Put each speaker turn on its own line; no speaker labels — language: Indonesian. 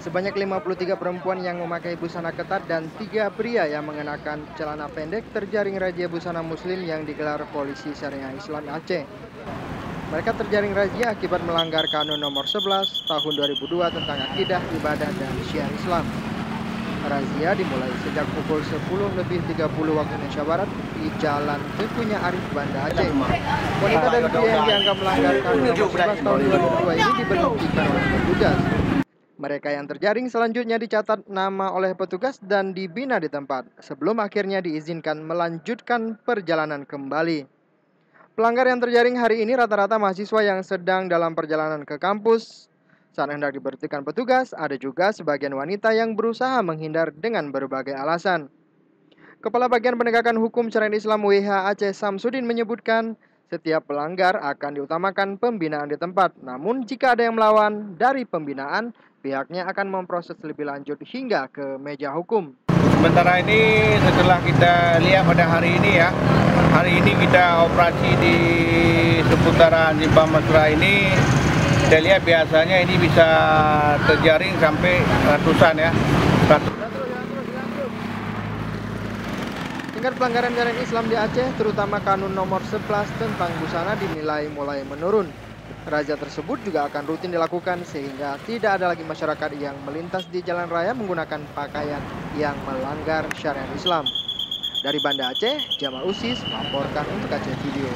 Sebanyak 53 perempuan yang memakai busana ketat dan 3 pria yang mengenakan celana pendek terjaring razia busana muslim yang digelar Polisi Syariah Islam Aceh. Mereka terjaring razia akibat melanggar Kanun Nomor 11 Tahun 2002 tentang akidah, ibadah, dan syiar Islam. Razia dimulai sejak pukul 10.30 waktu Indonesia Barat di Jalan Tengkunya Arif, Banda Aceh. Wanita dan pria yang dianggap melanggar Kanun Nomor 11 Tahun 2002 ini diberhentikan oleh petugas. Mereka yang terjaring selanjutnya dicatat nama oleh petugas dan dibina di tempat, sebelum akhirnya diizinkan melanjutkan perjalanan kembali. Pelanggar yang terjaring hari ini rata-rata mahasiswa yang sedang dalam perjalanan ke kampus. Saat hendak diberhentikan petugas, ada juga sebagian wanita yang berusaha menghindar dengan berbagai alasan. Kepala Bagian Penegakan Hukum Syariat Islam WH Aceh Samsudin menyebutkan, setiap pelanggar akan diutamakan pembinaan di tempat. Namun jika ada yang melawan dari pembinaan, pihaknya akan memproses lebih lanjut hingga ke meja hukum.
Sementara ini setelah kita lihat pada hari ini ya, hari ini kita operasi di seputaran Simpang Mesra ini, kita lihat biasanya ini bisa terjaring sampai ratusan ya.
Tingkat pelanggaran syariat Islam di Aceh, terutama Kanun Nomor 11 tentang busana dinilai mulai menurun. Razia tersebut juga akan rutin dilakukan sehingga tidak ada lagi masyarakat yang melintas di jalan raya menggunakan pakaian yang melanggar syariat Islam. Dari Banda Aceh, Jamal Usis melaporkan untuk Aceh Video.